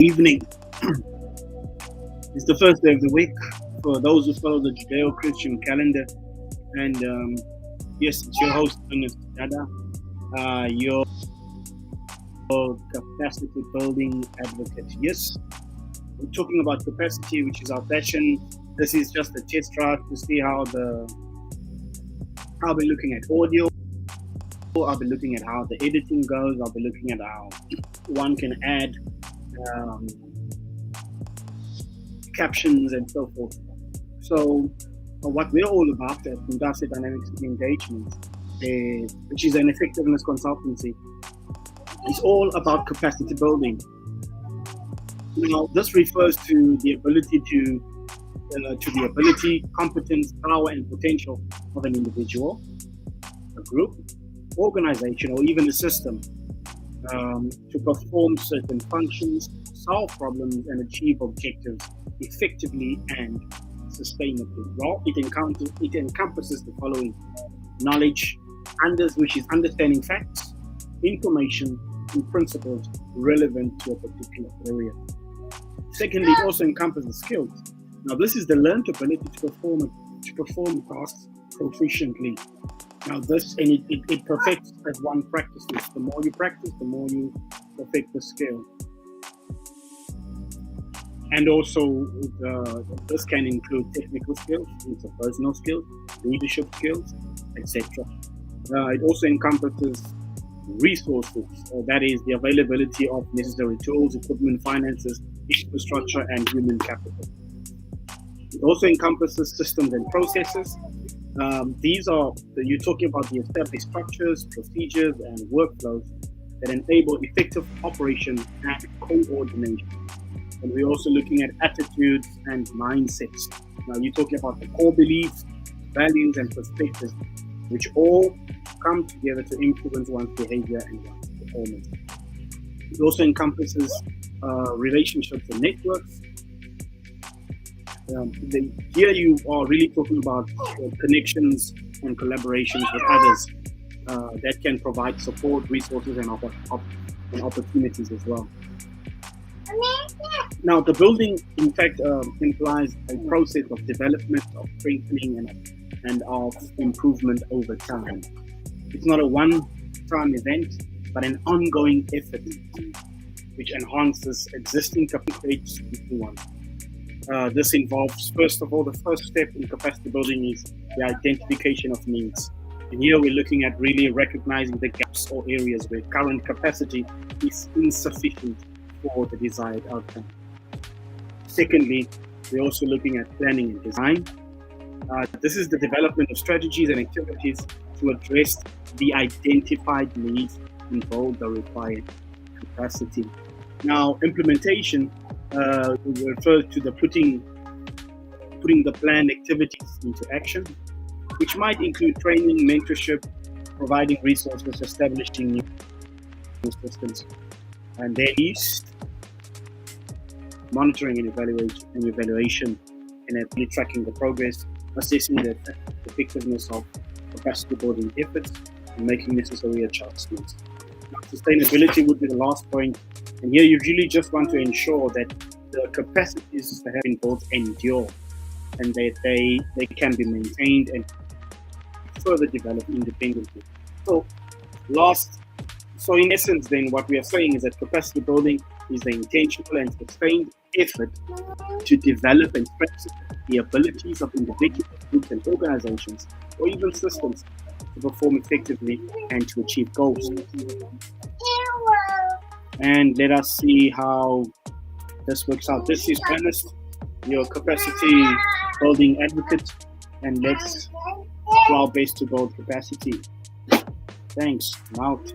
Evening. It's the first day of the week for those who follow the Judeo-Christian calendar. And yes, it's your host, Dada, your capacity building advocate. Yes, we're talking about capacity, which is our passion. This is just a test drive to see how we're looking at audio. I'll be looking at how the editing goes. I'll be looking at how one can add captions and so forth. So what we're all about at Industrial Dynamics Engagement, which is an effectiveness consultancy, is all about capacity building. Now, this refers to the ability competence, power, and potential of an individual, a group, organization, or even a system to perform certain functions, solve problems, and achieve objectives effectively and sustainably. Well, it encompasses the following: knowledge, which is understanding facts, information, and principles relevant to a particular area. Secondly, it also encompasses skills. Now, this is the learned ability to perform tasks proficiently. Now, it perfects as one practices. The more you practice, the more you perfect the skill. And also, this can include technical skills, interpersonal skills, leadership skills, etc. It also encompasses resources, that is, the availability of necessary tools, equipment, finances, infrastructure, and human capital. It also encompasses systems and processes. You're talking about the established structures, procedures, and workflows that enable effective operation and coordination. And we're also looking at attitudes and mindsets. Now, you're talking about the core beliefs, values, and perspectives, which all come together to influence one's behavior and one's performance. It also encompasses relationships and networks. Here you are really talking about connections and collaborations with others that can provide support, resources, and opportunities as well. Now, the building, in fact, implies a process of development, of strengthening, and of improvement over time. It's not a one-time event, but an ongoing effort which enhances existing capacity, creates new ones. This involves, first of all, the first step in capacity building is the identification of needs. And here we're looking at really recognizing the gaps or areas where current capacity is insufficient for the desired outcome. Secondly, we're also looking at planning and design. This is the development of strategies and activities to address the identified needs and build the required capacity. Now, implementation refers to the putting the planned activities into action, which might include training, mentorship, providing resources, establishing new systems, and then monitoring and evaluation, and really tracking the progress, assessing the effectiveness of capacity building efforts, and making necessary adjustments. Now, sustainability would be the last point, and here you really just want to ensure that the capacities that have been built endure, and that they can be maintained and further developed independently. So in essence, then, what we are saying is that capacity building is the intentional and sustained effort to develop and strengthen the abilities of individuals, groups, and organizations, or even systems, to perform effectively and to achieve goals. And let us see how this works out. This is Ernest, your capacity building advocate, and let's do our best to build capacity. Thanks. I'm out.